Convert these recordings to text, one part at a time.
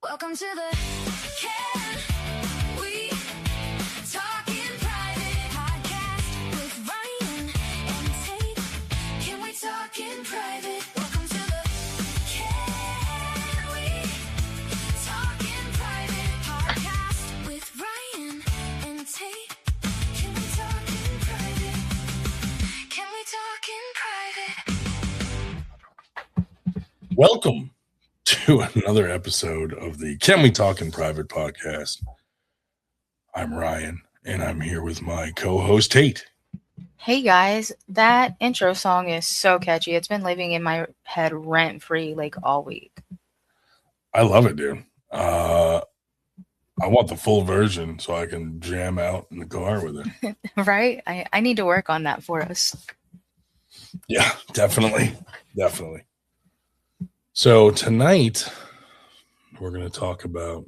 Welcome to the Can We Talk in Private podcast with Ryan and Tate. Can we talk in private? Welcome to the Can We Talk in Private podcast with Ryan and Tate. Can we talk in private? Can we talk in private? Welcome to another episode of the Can We Talk in Private podcast. I'm Ryan, and I'm here with my co-host, Tate. Hey guys, that intro song is so catchy. It's been living in my head rent-free like all week. I love it, dude. I want the full version so I can jam out in the car with it. Right? I need to work on that for us. Yeah, definitely. Definitely. So tonight, we're going to talk about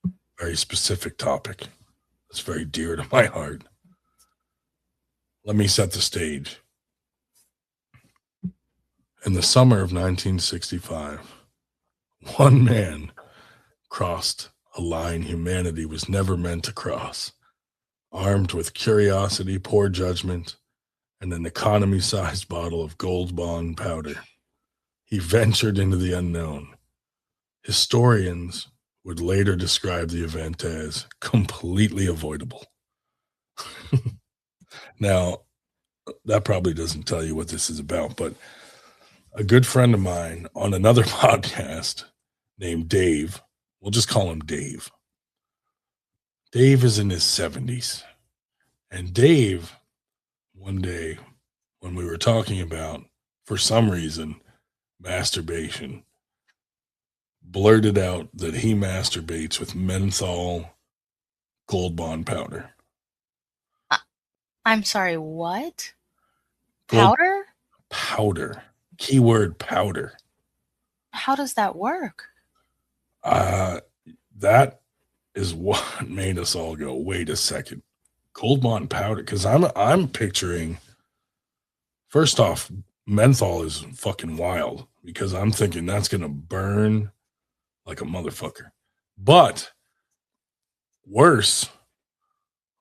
a very specific topic that's very dear to my heart. Let me set the stage. In the summer of 1965, one man crossed a line humanity was never meant to cross. Armed with curiosity, poor judgment, and an economy-sized bottle of Goldbond powder, he ventured into the unknown. Historians would later describe the event as completely avoidable. Now, that probably doesn't tell you what this is about, but a good friend of mine on another podcast named Dave, we'll just call him Dave. Dave is in his 70s. And Dave, one day, when we were talking about, for some reason, masturbation, blurted out that he masturbates with Menthol Goldbond powder. I'm sorry, what? Gold- Powder? Powder. Keyword powder. How does that work? That is what made us all go, wait a second. Goldbond powder, because I'm picturing, first off, menthol is fucking wild because I'm thinking that's gonna burn like a motherfucker. But worse,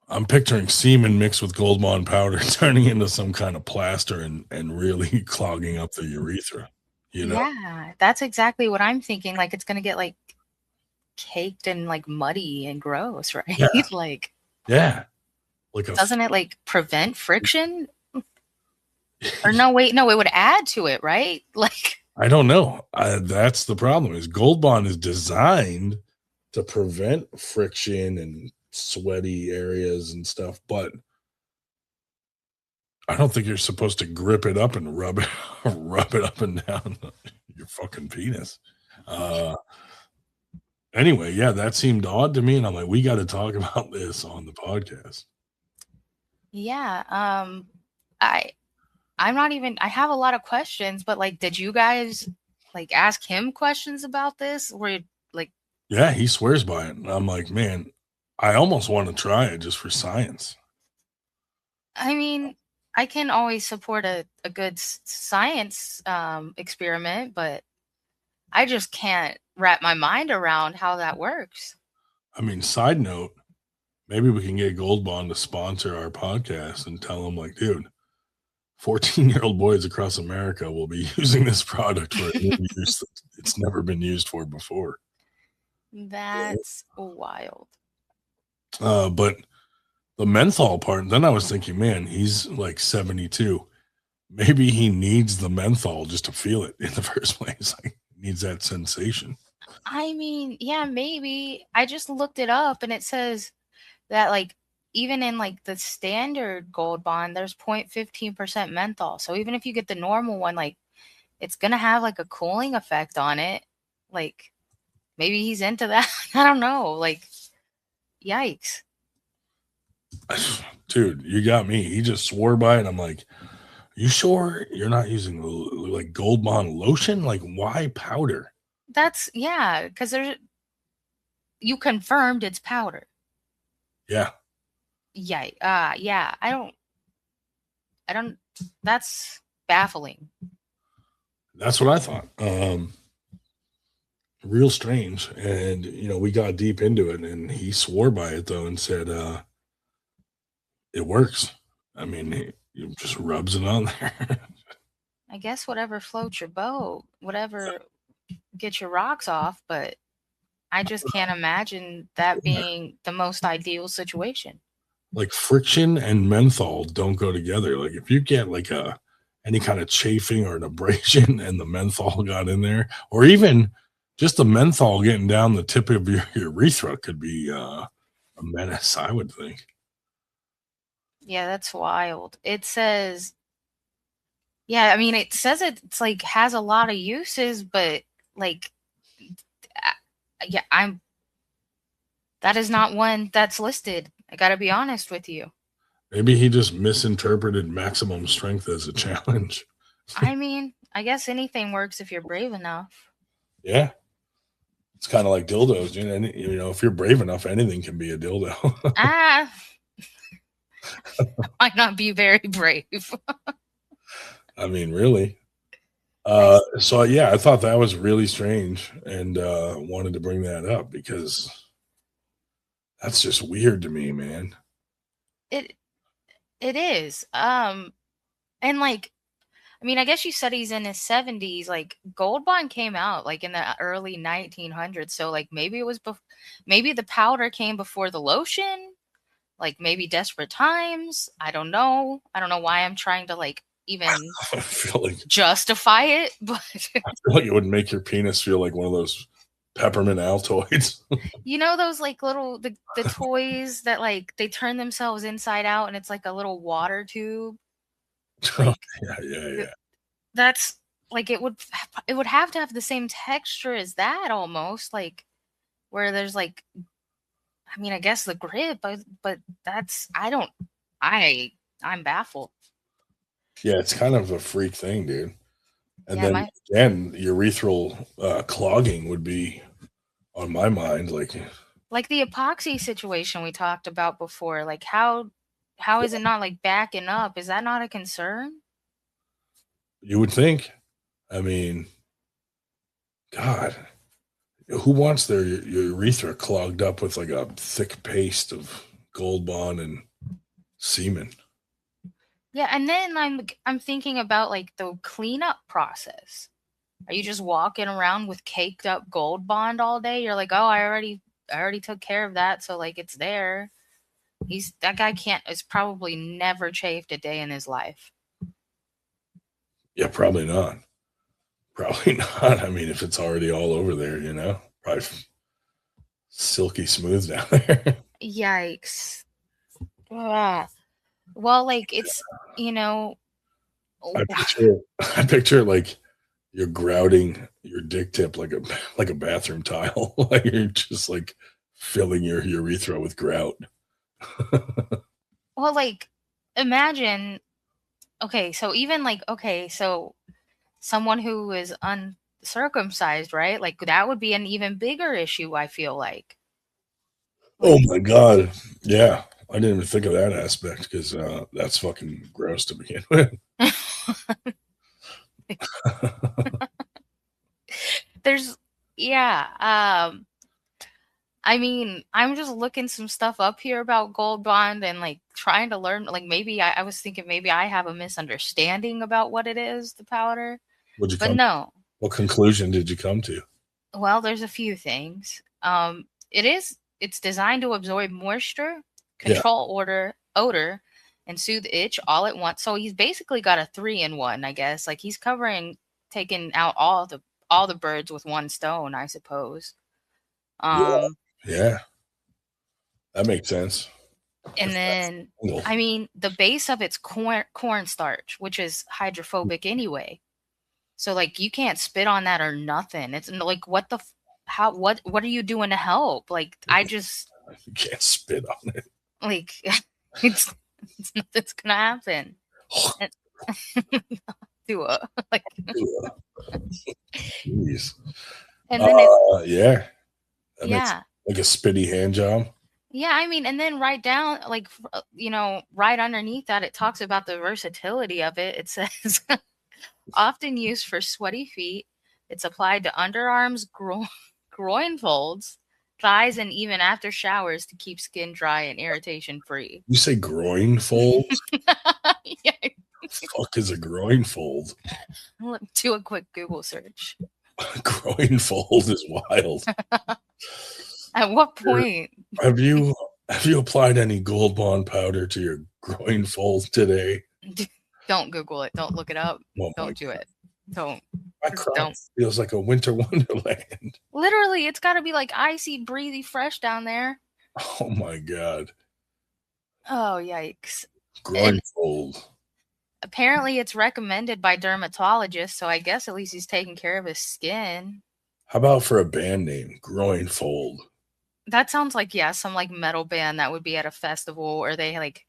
I'm picturing semen mixed with Goldbond powder turning into some kind of plaster and really clogging up the urethra. You know? Yeah, that's exactly what I'm thinking. Like it's gonna get like caked and like muddy and gross, right? Yeah. Like, Yeah. Like doesn't it like prevent friction? Or no, it would add to it, right? Like, I don't know. That's the problem. Is Goldbond is designed to prevent friction and sweaty areas and stuff, but I don't think you're supposed to grip it up and rub it up and down your fucking penis. Anyway, yeah, that seemed odd to me, and I'm like, we got to talk about this on the podcast. yeah, I'm not even, I have a lot of questions, but like, did you guys like ask him questions about this? Were like, Yeah, he swears by it. And I'm like, man, I almost want to try it just for science. I mean, I can always support a good science experiment, but I just can't wrap my mind around how that works. I mean, side note, maybe we can get Goldbond to sponsor our podcast and tell them, like, dude, 14-year-old boys across America will be using this product for a new use that it's never been used for before. That's wild. But the menthol part, then I was thinking, man, he's like 72. Maybe he needs the menthol just to feel it in the first place. Like, needs that sensation. I mean, yeah, maybe. I just looked it up and it says that like even in like the standard Goldbond, there's 0.15% menthol. So even if you get the normal one, like it's gonna have like a cooling effect on it. Like maybe he's into that. I don't know. Like, yikes. Dude, you got me. He just swore by it. I'm like, you sure you're not using like Goldbond lotion? Like, why powder? That's yeah, because there's you confirmed it's powder. Yeah. Yeah. Yeah. I don't. That's baffling. That's what I thought. real strange. And we got deep into it, and he swore by it though, and said it works. I mean, he just rubs it on there. I guess whatever floats your boat, whatever gets your rocks off, but I just can't imagine that being the most ideal situation. Like friction and menthol don't go together. Like if you get like a any kind of chafing or an abrasion and the menthol got in there, or even just the menthol getting down the tip of your urethra could be a menace, I would think. Yeah, that's wild. It says, yeah, I mean, it says it's like has a lot of uses, but like, yeah, that is not one that's listed. I gotta be honest with you. Maybe he just misinterpreted maximum strength as a challenge. I mean, I guess anything works if you're brave enough. Yeah. It's kind of like dildos, if you're brave enough, anything can be a dildo. Ah, might not be very brave. I mean, really. I So yeah, I thought that was really strange, and wanted to bring that up because that's just weird to me, man. it it is. And like, I mean, I guess you said he's in his 70s. Like, Gold Bond came out like in the early 1900s. So like maybe it was maybe the powder came before the lotion. Like maybe desperate times. I don't know. I don't know why I'm trying to like even I feel like justify it, but it would make your penis feel like one of those peppermint Altoids. you know those like little the toys that like they turn themselves inside out and it's like a little water tube. Like Yeah. that's like it would have to have the same texture as that almost like where there's like I mean I guess the grip but that's I don't I'm baffled. Yeah, it's kind of a freak thing, dude. And Yeah, then my again, urethral clogging would be on my mind. like the epoxy situation we talked about before, like how is it not like backing up? Is that not a concern? You would think. I mean, God, who wants their urethra clogged up with like a thick paste of Gold Bond and semen? Yeah, and then I'm thinking about like the cleanup process. Are you just walking around with caked up Gold Bond all day? You're like, "Oh, I already took care of that, so like it's there." That guy can't is probably never chafed a day in his life. Yeah, probably not. Probably not. I mean, if it's already all over there, probably silky smooth down there. Yikes. Ah. Well, like it's, you know, I picture, I picture like you're grouting your dick tip like a bathroom tile, like you're just like filling your urethra with grout. well, like imagine, okay, so even like, okay, so someone who is uncircumcised, right? Like that would be an even bigger issue, I feel like. Oh Like my god, yeah. I didn't even think of that aspect because that's fucking gross to begin with. there's yeah, I mean, I'm just looking some stuff up here about Gold Bond and like trying to learn. Like maybe I was thinking maybe I have a misunderstanding about what it is, the powder. What'd you But come? no. What conclusion did you come to? Well, there's a few things. It's designed to absorb moisture, Yeah, control odor, and soothe itch all at once. So he's basically got a 3-in-1, I guess. Like he's taking out all the birds with one stone, I suppose. yeah, Um, yeah. That makes sense. and If that's then the angle. I mean the base of it's cornstarch, which is hydrophobic anyway. So like you can't spit on that or nothing. It's like how what are you doing to help? Like I just You can't spit on it. like it's nothing's gonna happen. And, do a like Jeez. and then it Yeah, that makes yeah. like a spitty hand job. Yeah, I mean, and then right down, like, right underneath that, it talks about the versatility of it. It says, often used for sweaty feet. It's applied to underarms, groin folds, thighs, and even after showers to keep skin dry and irritation free. You say groin fold? Yeah. Fuck is a groin fold? Do a quick Google search. Groin fold is wild. At what point? Have you applied any Gold Bond powder to your groin fold today? Don't Google it. Don't look it up. Oh my Don't do it. Don't. My Just crotch don't. feels like a winter wonderland. Literally, it's got to be like icy, breezy, fresh down there. Oh my god. Oh, yikes. Groin And- fold. Apparently, it's recommended by dermatologists, so I guess at least he's taking care of his skin. How about for a band name? Groin fold. That sounds like, yeah, some like metal band that would be at a festival or they like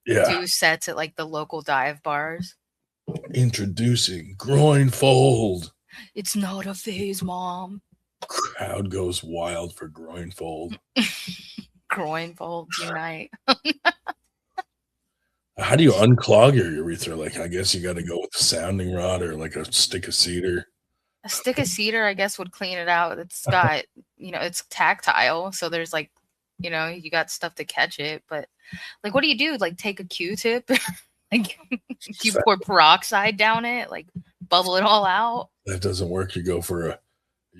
Yeah. do sets at like the local dive bars. Introducing groin fold. It's not a phase, Mom. Crowd goes wild for groin fold. Groin folds unite. How do you unclog your urethra? Like, I guess you got to go with a sounding rod or like a stick of cedar. A stick of cedar, I guess, would clean it out. It's got, it's tactile. So there's like, you got stuff to catch it. But like, what do you do? Like, take a Q-tip? Like, you pour peroxide down it? Like, bubble it all out? That doesn't work. You go for a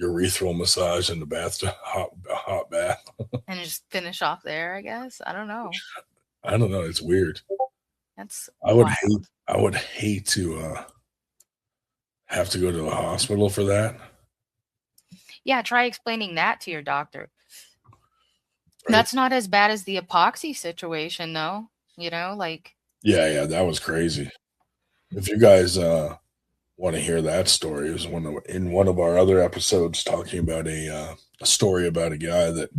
urethral massage in the bathtub, hot bath. And just finish off there, I guess. I don't know. I don't know. It's weird. That's I would wild. hate to have to go to the hospital for that. Yeah, try explaining that to your doctor. Right. That's not as bad as the epoxy situation, though. Like, Yeah, that was crazy. If you guys want to hear that story, it was in one of our other episodes talking about a story about a guy that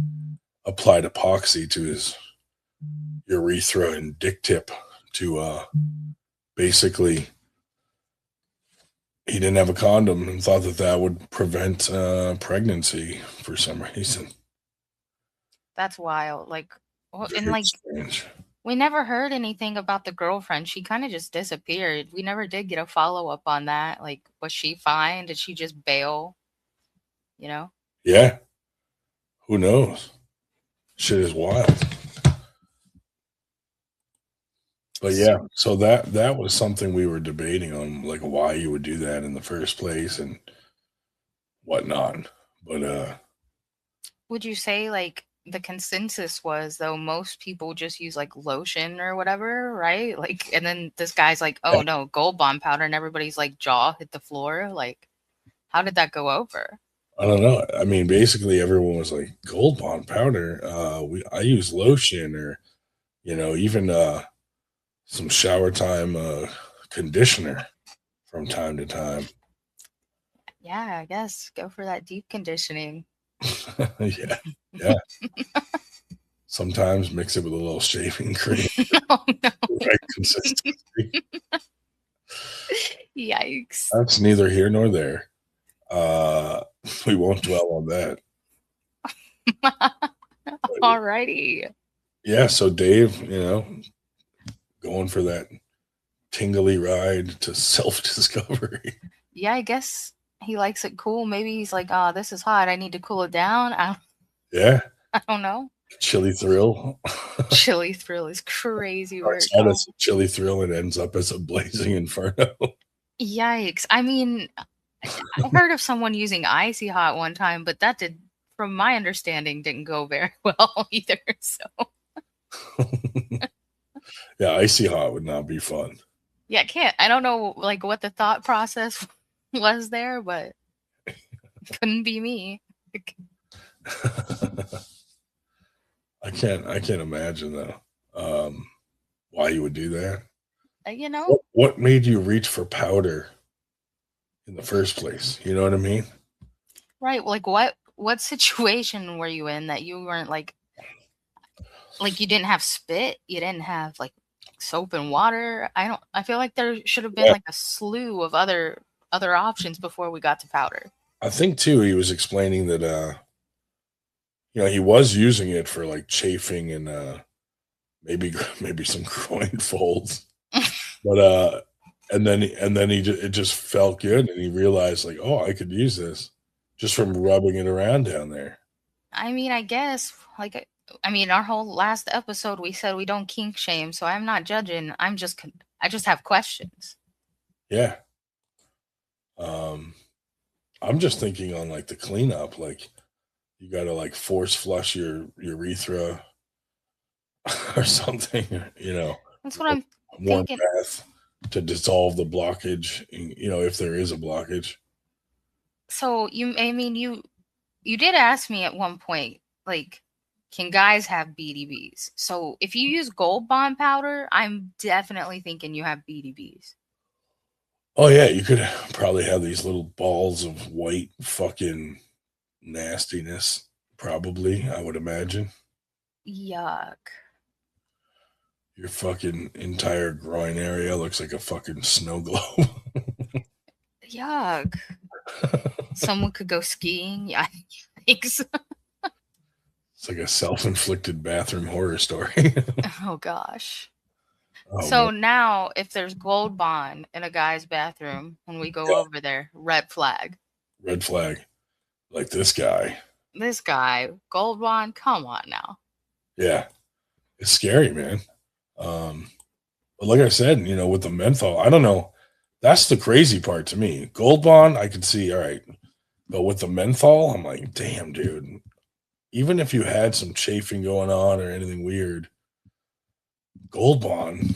applied epoxy to his urethra and dick tip to basically he didn't have a condom and thought that would prevent pregnancy for some reason. that's wild. Like, and Very like, strange. we never heard anything about the girlfriend. She kind of just disappeared. We never did get a follow-up on that. Like, was she fine? Did she just bail? Yeah. Who knows? Shit is wild. But yeah, so that was something we were debating on, like why you would do that in the first place and whatnot. But Would you say like the consensus was though most people just use like lotion or whatever, right? Like, and then this guy's like, oh no, Gold Bond powder, and everybody's like jaw hit the floor. Like, how did that go over? I don't know. I mean, basically everyone was like, Gold Bond powder. I use lotion or even some shower time conditioner from time to time. Yeah, I guess go for that deep conditioning. Yeah. Sometimes mix it with a little shaving cream. Oh no. Right consistency. Yikes. That's neither here nor there. We won't dwell on that. Alrighty. Yeah, so Dave, going for that tingly ride to self-discovery. Yeah, I guess he likes it cool. Maybe he's like, oh, this is hot. I need to cool it down. Yeah. I don't know. Chili thrill. Chili thrill is crazy work. Starts out as a chili thrill and ends up as a blazing inferno. Yikes. I mean, I heard of someone using icy hot one time, but that from my understanding, didn't go very well either. So Yeah, icy hot would not be fun. yeah, I don't know like what the thought process was there, but couldn't be me. I can't imagine though. Why you would do that. What made you reach for powder in the first place? You know what I mean? Right. Like what situation were you in that you weren't like you didn't have spit? You didn't have like soap and water? I feel like there should have been like a slew of other options before we got to powder. I think too he was explaining that he was using it for like chafing and maybe some groin folds. But and then it just felt good and he realized like, oh, I could use this. just from rubbing it around down there. I mean, I guess, like, I mean, our whole last episode, we said we don't kink shame, so I'm not judging. I just have questions. Yeah. I'm just thinking on like the cleanup, like you got to like force flush your urethra or something, That's what I'm warm thinking. bath to dissolve the blockage, if there is a blockage. So I mean, you did ask me at one point, like, can guys have BDBs? So if you use Gold Bond powder, I'm definitely thinking you have BDBs. Oh yeah, you could probably have these little balls of white fucking nastiness. Probably, I would imagine. Yuck. Your fucking entire groin area looks like a fucking snow globe. Yuck. Someone could go skiing. Yeah. Yikes. It's like a self-inflicted bathroom horror story. Oh gosh. Oh, So man. now if there's Gold Bond in a guy's bathroom when we go Yeah, over there, red flag. red flag. Like this guy. This guy, Gold Bond, come on now. Yeah, it's scary, man. But like I said, with the menthol, I don't know. That's the crazy part to me. Gold Bond, I could see, all right. But with the menthol, I'm like, damn, dude. Even if you had some chafing going on or anything weird, Gold Bond,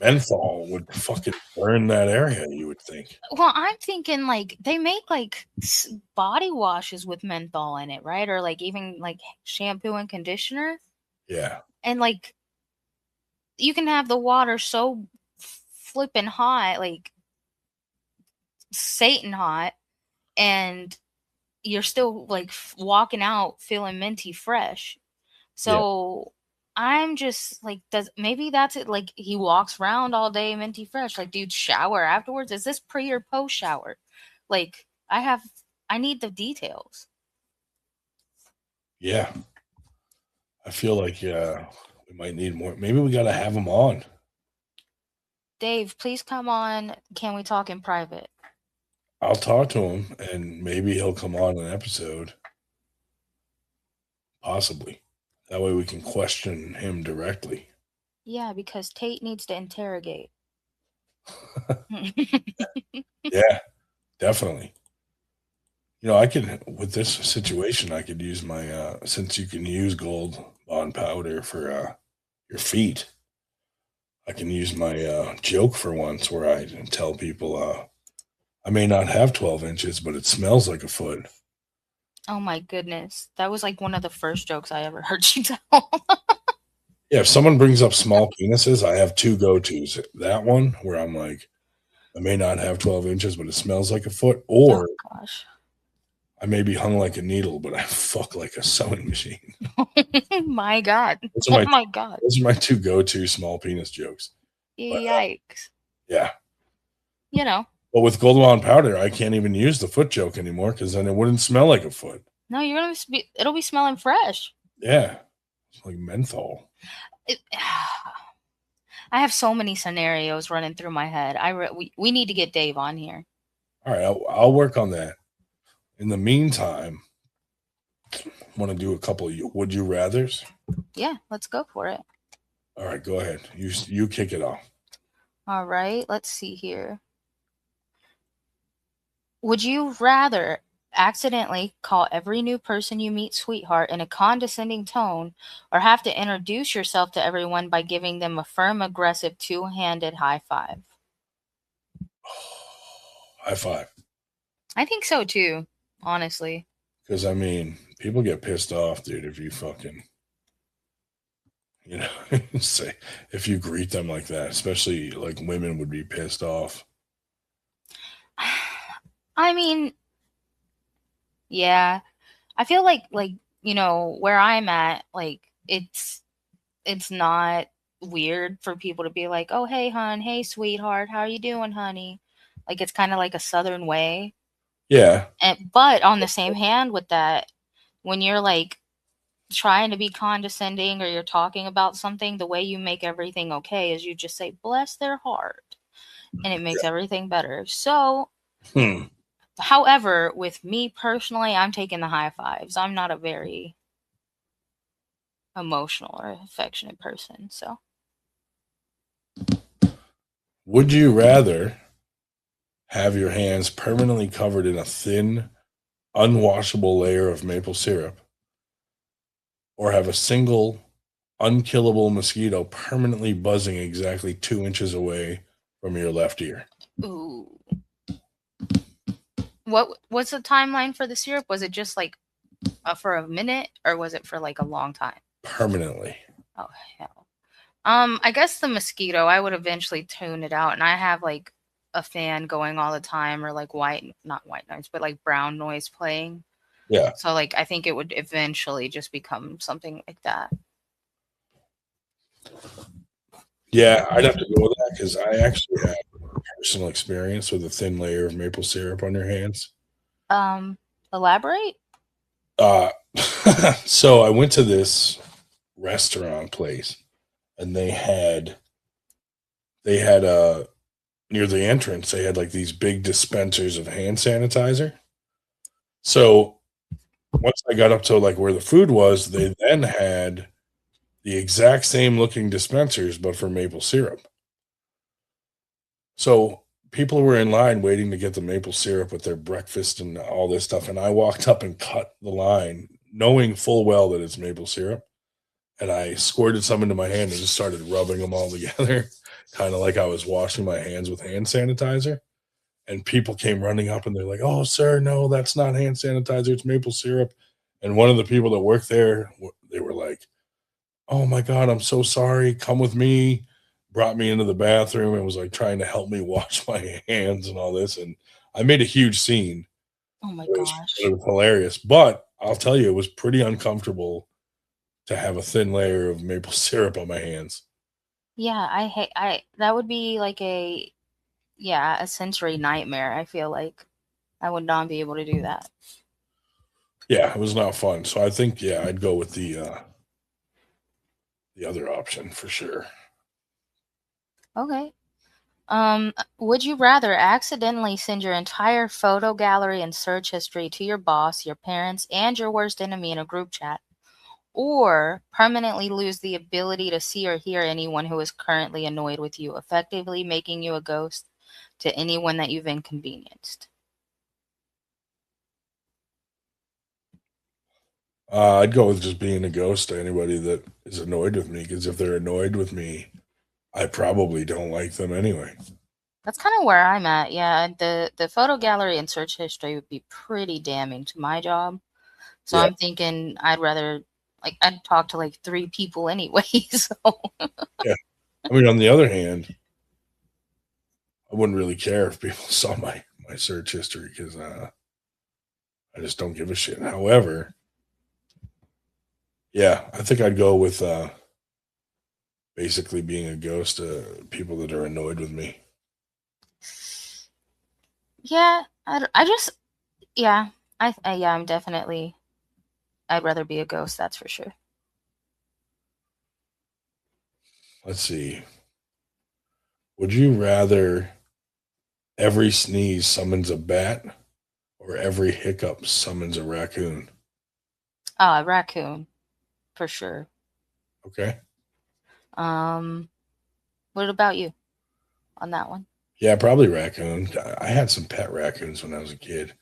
menthol would fucking burn that area, you would think. Well, I'm thinking like they make like body washes with menthol in it, right? Or like even like shampoo and conditioner. Yeah. And like you can have the water so flipping hot, like Satan hot, and you're still like walking out feeling minty fresh. Yeah. So I'm just like, does maybe that's it? Like he walks around all day minty fresh. Like, dude, shower afterwards? Is this pre or post shower? Like, I need the details. Yeah. I feel like we might need more. Maybe we got to have him on. Dave, please come on. Can we talk in private? I'll talk to him and maybe he'll come on an episode. Possibly. That way we can question him directly. Yeah, because Tate needs to interrogate. Yeah, definitely. I could, with this situation, I could use my, since you can use Gold Bond powder for your feet, I can use my joke for once where I tell people I may not have 12 inches, but it smells like a foot. Oh my goodness. That was like one of the first jokes I ever heard you tell. Yeah, if someone brings up small penises, I have two go-tos. That one where I'm like, I may not have 12 inches, but it smells like a foot, or Oh gosh. I may be hung like a needle, but I fuck like a sewing machine. My God. Those are Oh my my God. those are my two go-to small penis jokes. But, Yikes. yeah. You know. But with Gold Bond powder, I can't even use the foot joke anymore because then it wouldn't smell like a foot. No, it'll be smelling fresh. Yeah. It's like menthol. I have so many scenarios running through my head. We need to get Dave on here. All right, I'll work on that. In the meantime, want to do a couple of would you rathers? Yeah, let's go for it. All right, go ahead. You kick it off. All right, let's see here. Would you rather accidentally call every new person you meet sweetheart in a condescending tone, or have to introduce yourself to everyone by giving them a firm, aggressive, two-handed high five? High five. I think so too, honestly. Because I mean, people get pissed off, dude, if you fucking say if you greet them like that, especially like women would be pissed off. I mean, yeah. I feel like where I'm at, like it's not weird for people to be like, "Oh, hey, hon, hey, sweetheart, how are you doing, honey?" Like it's kind of like a southern way. Yeah. But on the same hand with that, when you're like trying to be condescending or you're talking about something, the way you make everything okay is you just say, "Bless their heart," and it makes everything better. So, However, with me personally, I'm taking the high fives. I'm not a very emotional or affectionate person, so Would you rather have your hands permanently covered in a thin, unwashable layer of maple syrup, or have a single unkillable mosquito permanently buzzing exactly 2 inches away from your left ear? ooh. What's the timeline for the syrup? Was it just like for a minute, or was it for like a long time? Permanently. Oh hell. I guess the mosquito, I would eventually tune it out, and I have like a fan going all the time, or like not white noise, but like brown noise playing. Yeah. So like I think it would eventually just become something like that. Yeah, I'd have to go with that because I actually have personal experience with a thin layer of maple syrup on your hands. Um, Elaborate? Uh, so I went to this restaurant place, and they had near the entrance they had like these big dispensers of hand sanitizer. So once I got up to like where the food was, they then had the exact same looking dispensers but for maple syrup. So people were in line waiting to get the maple syrup with their breakfast and all this stuff, and I walked up and cut the line knowing full well that it's maple syrup, and I squirted some into my hand and just started rubbing them all together, kind of like I was washing my hands with hand sanitizer. And people came running up and they're like, "Oh, sir, no, that's not hand sanitizer. It's maple syrup." And one of the people that worked there, they were like, "Oh my God, I'm so sorry. Come with me." Brought me into the bathroom and was like trying to help me wash my hands and all this. And I made a huge scene. Oh my It gosh. was hilarious. But I'll tell you, it was pretty uncomfortable to have a thin layer of maple syrup on my hands. Yeah, I hate I that would be like a sensory nightmare. I feel like I would not be able to do that. Yeah, it was not fun. So I think, yeah, I'd go with the other option for sure. Okay. Would you rather accidentally send your entire photo gallery and search history to your boss, your parents, and your worst enemy in a group chat, or permanently lose the ability to see or hear anyone who is currently annoyed with you, effectively making you a ghost to anyone that you've inconvenienced? I'd go with just being a ghost to anybody that is annoyed with me because if they're annoyed with me, I probably don't like them anyway. That's kind of where I'm at. Yeah, the photo gallery and search history would be pretty damning to my job. So Yeah. I'm thinking I'd talk to like three people anyway. So Yeah. I mean, on the other hand, I wouldn't really care if people saw my search history because I just don't give a shit. However, yeah, I think I'd go with basically being a ghost to people that are annoyed with me. yeah, I just yeah, yeah, I'm definitely I'd rather be a ghost. That's for sure. Let's see. Would you rather every sneeze summons a bat or every hiccup summons a raccoon? Raccoon for sure. Okay. Um, what about you on that one? Yeah, probably raccoon. I had some pet raccoons when I was a kid.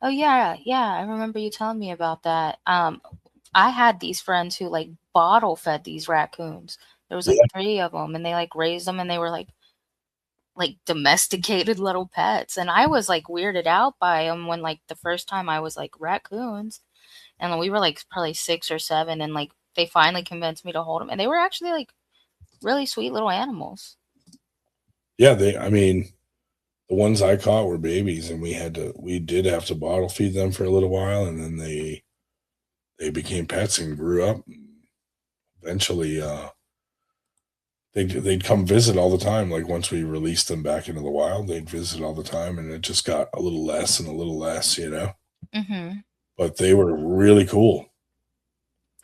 Oh yeah, yeah, I remember you telling me about that. I had these friends who like bottle fed these raccoons. There was like Yeah. three of them, and they like raised them, and they were like domesticated little pets. And I was like weirded out by them when like the first time I was like raccoons, and we were like probably 6 or 7, and like they finally convinced me to hold them, and they were actually like really sweet little animals. Yeah, I mean, the ones I caught were babies and we did have to bottle feed them for a little while and then they became pets and grew up. Eventually, they'd come visit all the time. Like once we released them back into the wild, they'd visit all the time, and it just got a little less and a little less. Mm-hmm. But they were really cool.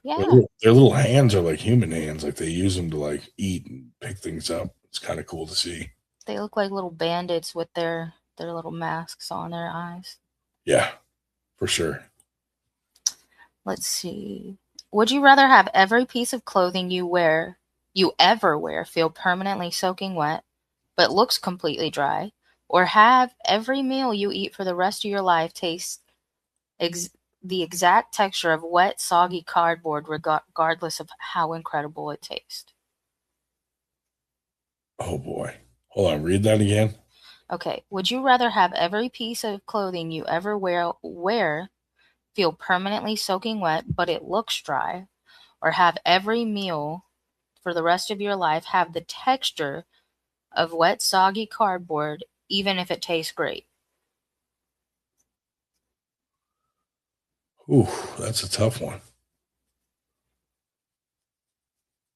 Yeah, Their little hands are like human hands. Like they use them to like eat and pick things up. It's kind of cool to see. they look like little bandits with their their little masks on their eyes. Yeah, for sure. Let's see. Would you rather have every piece of clothing you ever wear, feel permanently soaking wet, but looks completely dry, or have every meal you eat for the rest of your life taste the exact texture of wet, soggy cardboard, regardless of how incredible it tastes? Oh boy. Hold on, read that again. Okay. Would you rather have every piece of clothing you ever wear feel permanently soaking wet, but it looks dry, or have every meal for the rest of your life have the texture of wet, soggy cardboard, even if it tastes great? Ooh, that's a tough one.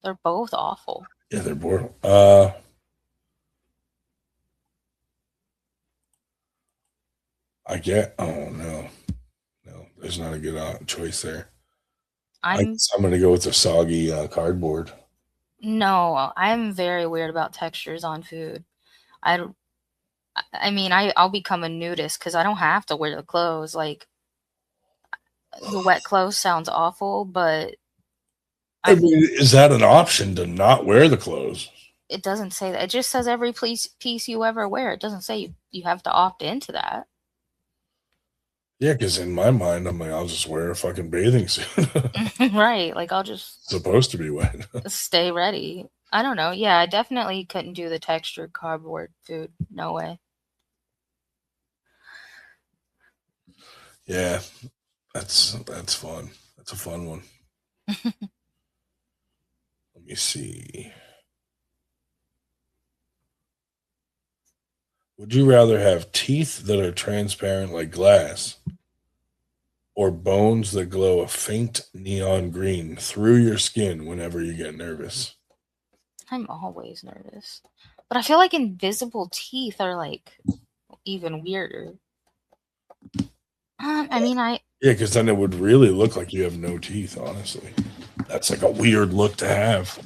They're both awful. Yeah, they're bored. I get. Oh no, no, there's not a good choice there. I I'm guess I'm gonna go with the soggy cardboard. No, I'm very weird about textures on food. I don't- I mean, I'll become a nudist because I don't have to wear the clothes. Like the wet clothes sounds awful, but I I mean, is that an option to not wear the clothes? it doesn't say that. It just says every piece you ever wear. It doesn't say you have to opt into that. Yeah, because in my mind, I'm like, I'll just wear a fucking bathing suit. Right. Like I'll just Supposed to be wet. stay ready. I don't know. Yeah, I definitely couldn't do the textured cardboard food. No way. Yeah, that's fun. That's a fun one. Let me see. Would you rather have teeth that are transparent like glass or bones that glow a faint neon green through your skin whenever you get nervous? I'm always nervous. But I feel like invisible teeth are like even weirder. I mean, Yeah, because then it would really look like you have no teeth, honestly. That's like a weird look to have.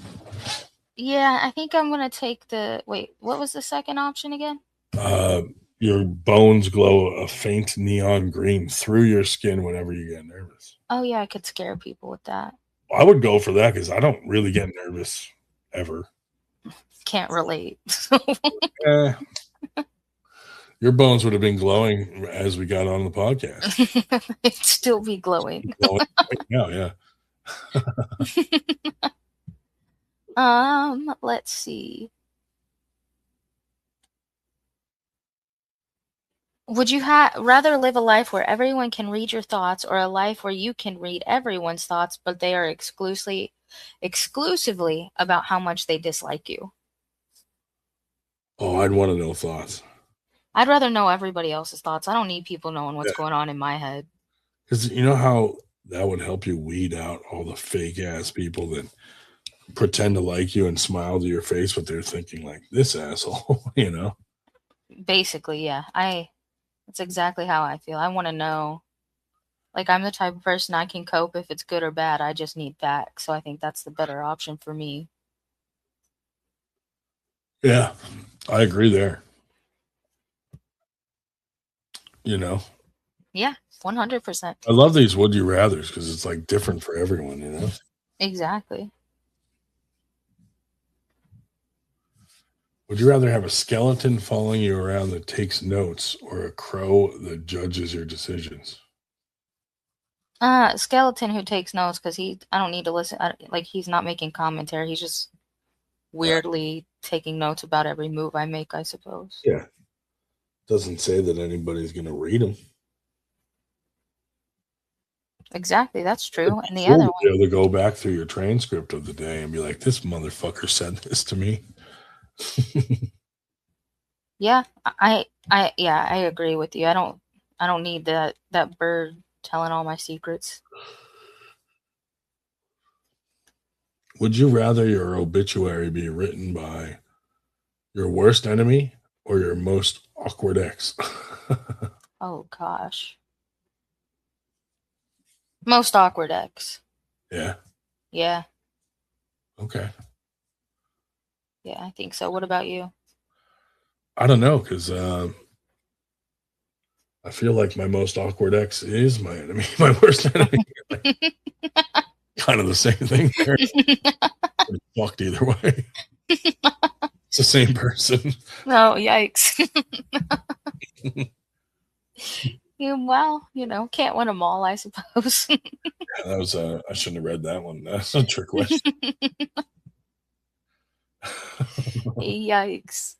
yeah, I think I'm gonna take the. Wait, what was the second option again? Uh, your bones glow a faint neon green through your skin whenever you get nervous. Oh yeah, I could scare people with that. I would go for that because I don't really get nervous ever. Can't relate. Eh, your bones would have been glowing as we got on the podcast. It'd still be glowing. Glowing right now, yeah. Let's see. Would you rather live a life where everyone can read your thoughts, or a life where you can read everyone's thoughts, but they are exclusively about how much they dislike you? Oh, I'd want to know thoughts. I'd rather know everybody else's thoughts. I don't need people knowing what's Yeah, going on in my head. because you know how that would help you weed out all the fake ass people that pretend to like you and smile to your face, but they're thinking like this asshole, you know? Basically, yeah. That's exactly how I feel. I want to know. Like I'm the type of person I can cope if it's good or bad. I just need facts. So I think that's the better option for me. Yeah, I agree there. You know, Yeah, 100%. I love these would you rathers because it's like different for everyone, you know? Exactly. Would you rather have a skeleton following you around that takes notes or a crow that judges your decisions? Skeleton who takes notes because I don't need to listen. Like he's not making commentary. He's just weirdly taking notes about every move I make, I suppose. Yeah. Doesn't say that anybody's going to read them. Exactly, that's true. And the Cool other to be one, able to go back through your transcript of the day and be like, this motherfucker said this to me. yeah, yeah, I agree with you. I don't need that bird telling all my secrets. Would you rather your obituary be written by your worst enemy or your most awkward ex? Oh gosh, most awkward ex. Yeah. Yeah, Okay. yeah, I think so. What about you? I don't know because I feel like my most awkward ex is my enemy, my worst enemy. Kind of the same thing there. Fucked either way. It's the same person. Oh, yikes. Well, can't win them all, I suppose. That was I shouldn't have read that one. That's a trick question. Yikes.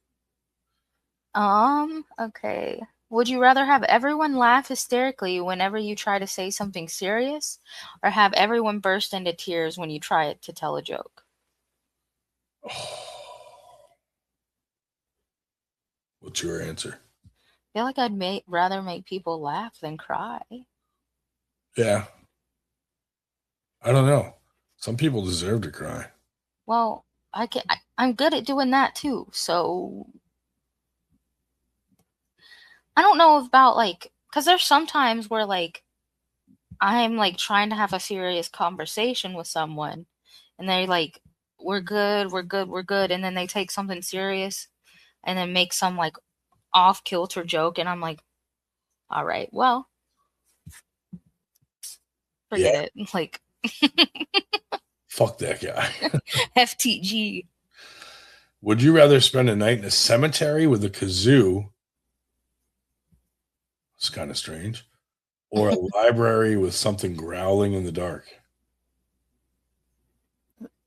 Okay. Would you rather have everyone laugh hysterically whenever you try to say something serious, or have everyone burst into tears when you try to tell a joke? What's your answer? I feel like I'd rather make people laugh than cry. Yeah. I don't know. Some people deserve to cry. Well, I'm good at doing that too. So I don't know about because there's sometimes where I'm trying to have a serious conversation with someone, and they're like, "We're good, we're good, we're good," and then they take something serious, and then make some off kilter joke, and I'm like, "All right, well, forget it." Fuck that guy. FTG. Would you rather spend a night in a cemetery with a kazoo? It's kind of strange. Or a library with something growling in the dark?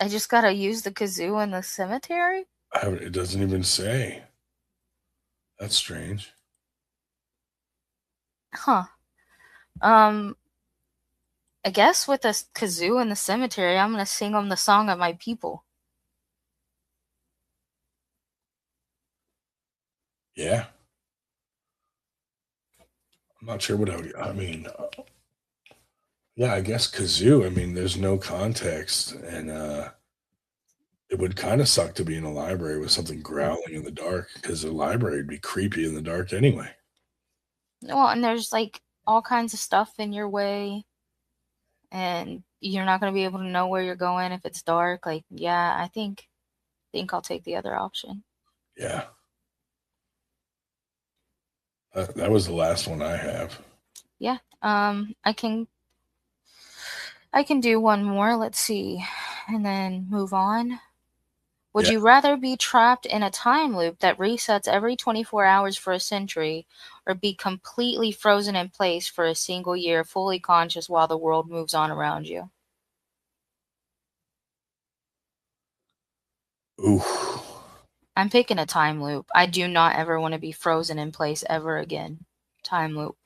I just gotta use the kazoo in the cemetery? It doesn't even say. That's strange. Huh. I guess with a kazoo in the cemetery, I'm gonna sing them the song of my people. Yeah. I'm not sure what I mean. Yeah, I guess kazoo. I mean, there's no context, and it would kind of suck to be in a library with something growling in the dark, because a library would be creepy in the dark anyway. Well, and there's all kinds of stuff in your way, and you're not gonna be able to know where you're going if it's dark. Yeah, I think I'll take the other option. Yeah. That was the last one I have. Yeah. I can do one more. Let's see, and then move on. Would Yeah. you rather be trapped in a time loop that resets every 24 hours for a century, or be completely frozen in place for a single year, fully conscious while the world moves on around you? Ooh. I'm picking a time loop. I do not ever want to be frozen in place ever again. Time loop.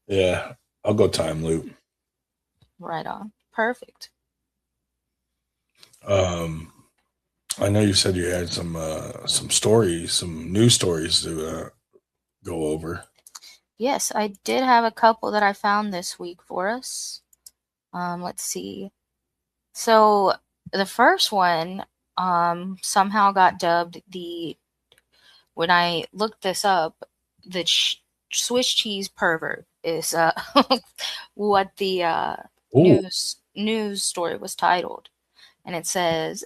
Yeah. I'll go time loop. Right on. Perfect. I know you said you had some stories, some news stories to go over. Yes, I did have a couple that I found this week for us. Let's see. So the first one somehow got dubbed when I looked this up, the Swiss cheese pervert is what the Ooh, news story was titled. And it says,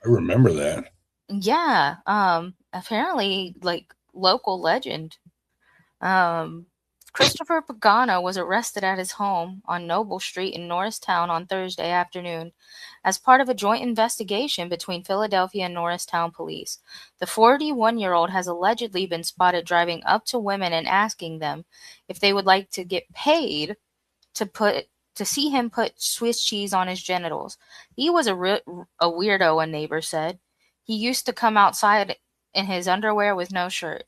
I remember that. yeah, apparently local legend. Christopher Pagano was arrested at his home on Noble Street in Norristown on Thursday afternoon as part of a joint investigation between Philadelphia and Norristown police. The 41-year-old has allegedly been spotted driving up to women and asking them if they would like to get paid to see him put Swiss cheese on his genitals. He was a weirdo, a neighbor said. He used to come outside in his underwear with no shirt.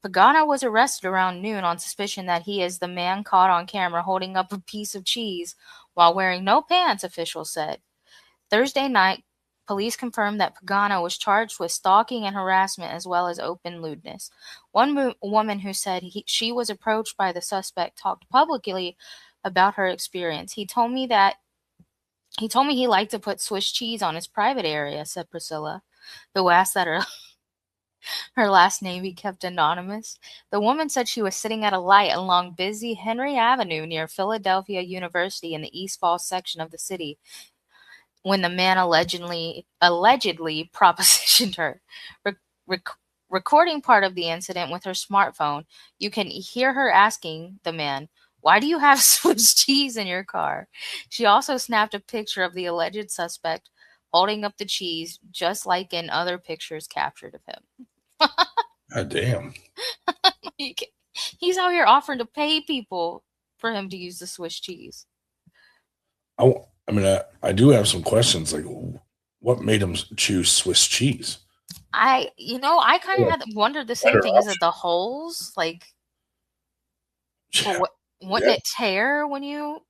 Pagano was arrested around noon on suspicion that he is the man caught on camera holding up a piece of cheese while wearing no pants, officials said. Thursday night, police confirmed that Pagano was charged with stalking and harassment as well as open lewdness. One woman who said she was approached by the suspect talked publicly about her experience. He told me he liked to put Swiss cheese on his private area, said Priscilla, who asked that her last name be kept anonymous. The woman said she was sitting at a light along busy Henry Avenue near Philadelphia University in the East Falls section of the city when the man allegedly propositioned her. recording part of the incident with her smartphone, you can hear her asking the man, "Why do you have Swiss cheese in your car?" She also snapped a picture of the alleged suspect holding up the cheese, just like in other pictures captured of him. God damn. He's out here offering to pay people for him to use the Swiss cheese. I mean, I do have some questions. Like, what made him choose Swiss cheese? I kind of had wondered the same Better thing. Is it the holes? Like, Yeah. wouldn't it tear when you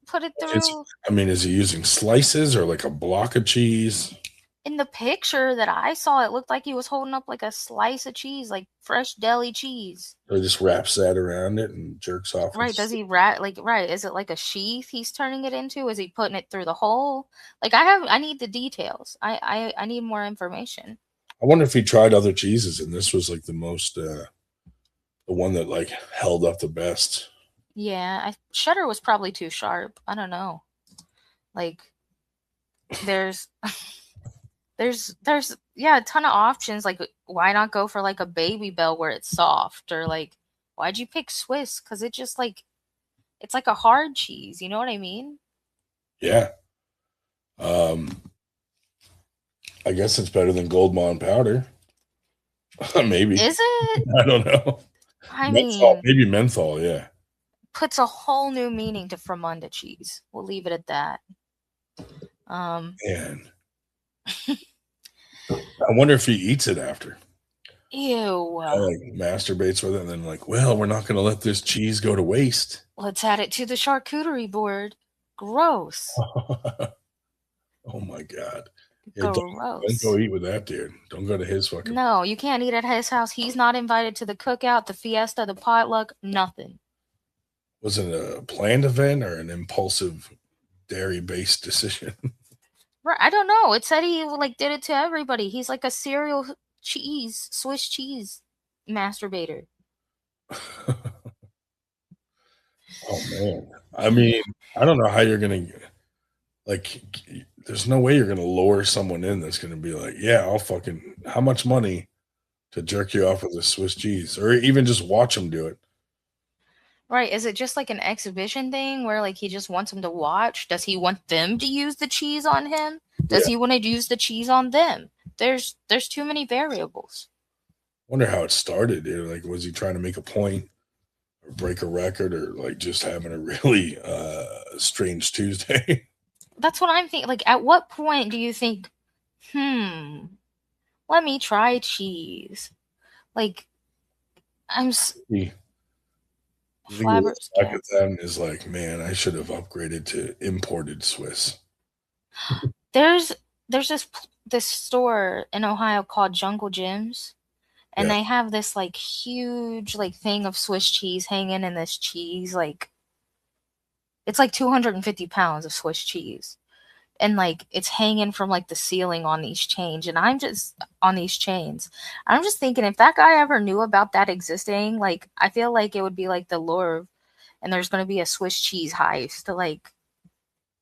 put it through? I mean, is he using slices or like a block of cheese? In the picture that I saw, it looked like he was holding up like a slice of cheese, like fresh deli cheese. Or he just wraps that around it and jerks off? Right? Does he right? Is it like a sheath he's turning it into? Is he putting it through the hole? Like I need the details. I need more information. I wonder if he tried other cheeses and this was like the most, the one that like held up the best. Yeah, Cheddar was probably too sharp. I don't know. Like, there's there's yeah, a ton of options. Like, why not go for like a Baby Bell where it's soft, or like, why'd you pick Swiss? Because it just like it's like a hard cheese. You know what I mean? Yeah. I guess it's better than Goldbond powder. Maybe. Is it? I don't know. I Menthol, mean, maybe menthol, yeah. puts a whole new meaning to Fremunda cheese. We'll leave it at that. Man. I wonder if he eats it after. Ew. Like masturbates with it and then like, well, we're not going to let this cheese go to waste. Let's add it to the charcuterie board. Gross. Oh my God. Yeah, don't Gross. go eat with that dude. Don't go to his fucking. No, you can't eat at his house. He's not invited to the cookout, the fiesta, the potluck, nothing. Was it a planned event or an impulsive dairy-based decision? Right, I don't know. It said he like did it to everybody. He's like a serial Swiss cheese masturbator. Oh man. I mean, I don't know how you're gonna like. There's no way you're gonna lure someone in that's gonna be like, yeah, I'll fucking. How much money to jerk you off with a Swiss cheese, or even just watch them do it? Right, is it just like an exhibition thing where like he just wants them to watch? Does he want them to use the cheese on him? Does he want to use the cheese on them? There's too many variables. Wonder how it started, dude. Like, was he trying to make a point or break a record or like just having a really strange Tuesday? That's what I'm thinking. Like, at what point do you think, let me try cheese? Like, I'm He flabbergasted. back at them is like, man, I should have upgraded to imported Swiss. There's this store in Ohio called Jungle Gyms, and Yeah. they have this like huge like thing of Swiss cheese hanging in this cheese like it's like 250 pounds of Swiss cheese. And like it's hanging from like the ceiling on these chains, and I'm just thinking if that guy ever knew about that existing, like I feel like it would be like the Louvre, and there's going to be a Swiss cheese heist. Like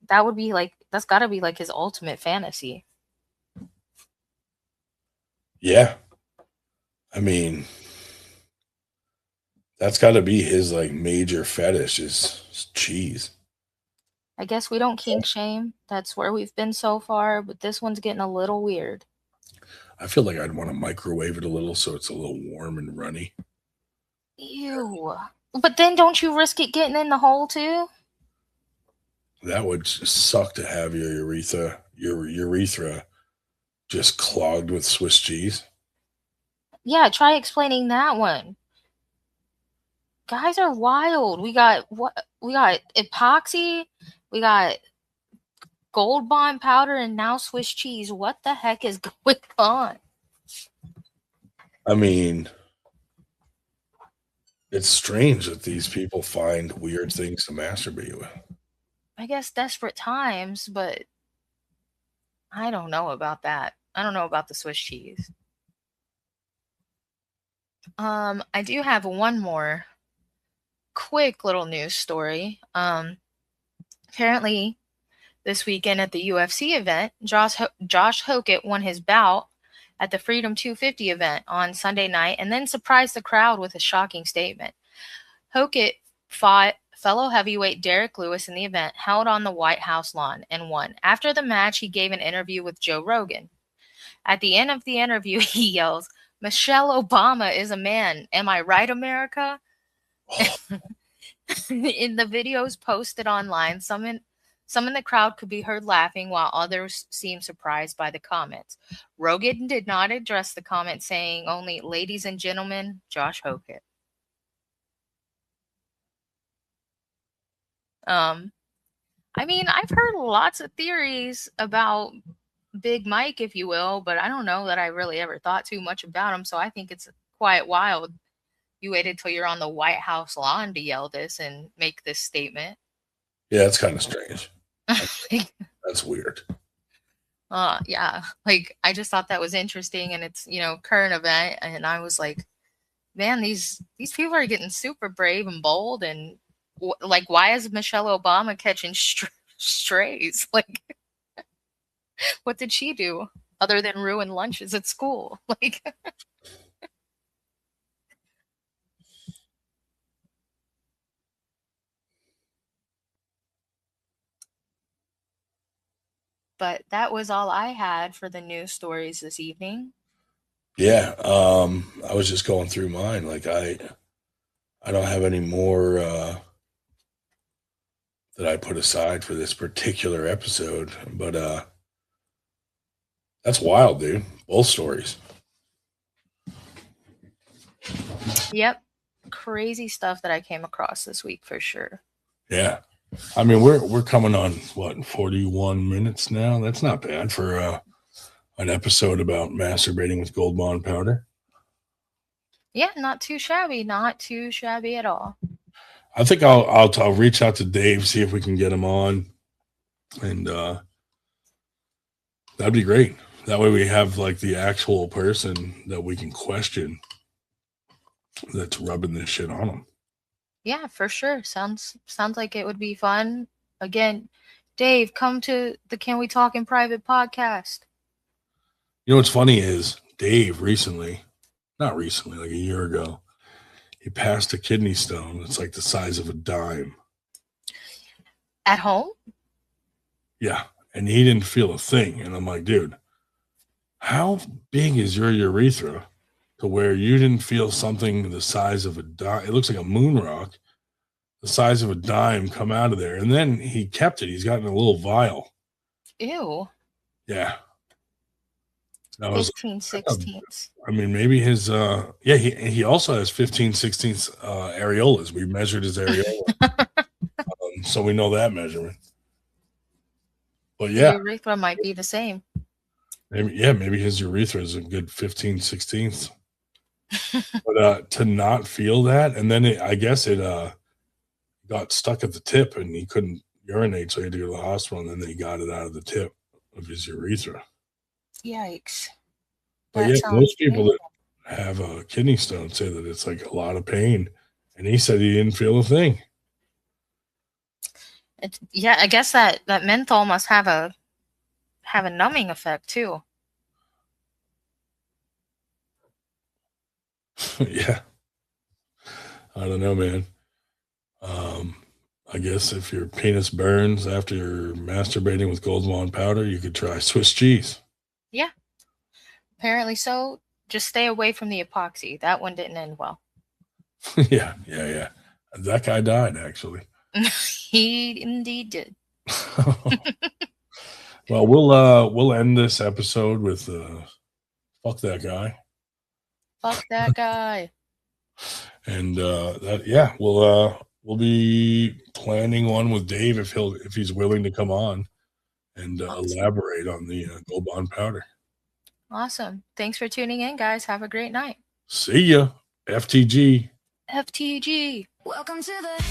that would be like that's got to be like his ultimate fantasy. Yeah. I mean, that's got to be his like major fetish is cheese. I guess we don't kink shame. That's where we've been so far, but this one's getting a little weird. I feel like I'd want to microwave it a little so it's a little warm and runny. Ew. But then don't you risk it getting in the hole too? That would suck to have your urethra just clogged with Swiss cheese. Yeah, try explaining that one. Guys are wild. We got epoxy, we got Goldbond powder, and now Swiss cheese. What the heck is going on? I mean, it's strange that these people find weird things to masturbate with. I guess desperate times, but I don't know about that. I don't know about the Swiss cheese. I do have one more quick little news story. Apparently this weekend at the UFC event, Josh Hokett won his bout at the Freedom 250 event on Sunday night and then surprised the crowd with a shocking statement. Hockett fought fellow heavyweight Derek Lewis in the event held on the White House lawn and won. After the match, he gave an interview with Joe Rogan. At the end of the interview, he yells, "Michelle Obama is a man. Am I right, America?" In the videos posted online, some in the crowd could be heard laughing while others seemed surprised by the comments. Rogan did not address the comment, saying only, "Ladies and gentlemen, Josh Hockett." I mean, I've heard lots of theories about Big Mike, if you will, but I don't know that I really ever thought too much about him, so I think it's quite wild. You waited till you're on the White House lawn to yell this and make this statement. Yeah, it's kind of strange. That's weird. Yeah, like I just thought that was interesting, and it's current event, and I was like, man, these people are getting super brave and bold, and like, why is Michelle Obama catching strays? Like, what did she do other than ruin lunches at school? Like. But that was all I had for the news stories this evening. Yeah, I was just going through mine. Like I don't have any more that I put aside for this particular episode, but that's wild, dude. Both stories. Yep. Crazy stuff that I came across this week for sure. Yeah. I mean, we're coming on what, 41 minutes now? That's not bad for an episode about masturbating with Goldbond powder. Yeah, not too shabby. Not too shabby at all. I think I'll reach out to Dave, see if we can get him on, and that'd be great. That way we have like the actual person that we can question that's rubbing this shit on them. Yeah, for sure. Sounds like it would be fun. Again, Dave, come to the Can We Talk in Private podcast. You know what's funny is Dave not recently, like a year ago, he passed a kidney stone. It's like the size of a dime. At home? Yeah. And he didn't feel a thing. And I'm like, dude, how big is your urethra to where you didn't feel something the size of a dime? It looks like a moon rock, the size of a dime, come out of there. And then he kept it. He's got in a little vial. Ew. Yeah. That 15/16. I mean, maybe his he also has 15/16 areolas. We measured his areola. So we know that measurement. But yeah, the urethra might be the same. Maybe his urethra is a good 15/16. But to not feel that, and then I guess it got stuck at the tip, and he couldn't urinate, so he had to go to the hospital, and then they got it out of the tip of his urethra. Yikes. But yeah, most people that have a kidney stone say that it's like a lot of pain, and he said he didn't feel a thing. I guess that menthol must have a numbing effect too. Yeah. I don't know, man. I guess if your penis burns after you're masturbating with Goldbond powder, you could try Swiss cheese. Yeah. Apparently so. Just stay away from the epoxy. That one didn't end well. Yeah. That guy died, actually. He indeed did. Well, we'll end this episode with fuck that guy. Fuck that guy. And we'll be planning one with Dave if he's willing to come on and elaborate on the Goldbond powder. Awesome. Thanks for tuning in, guys. Have a great night. See ya. FTG. FTG. Welcome to the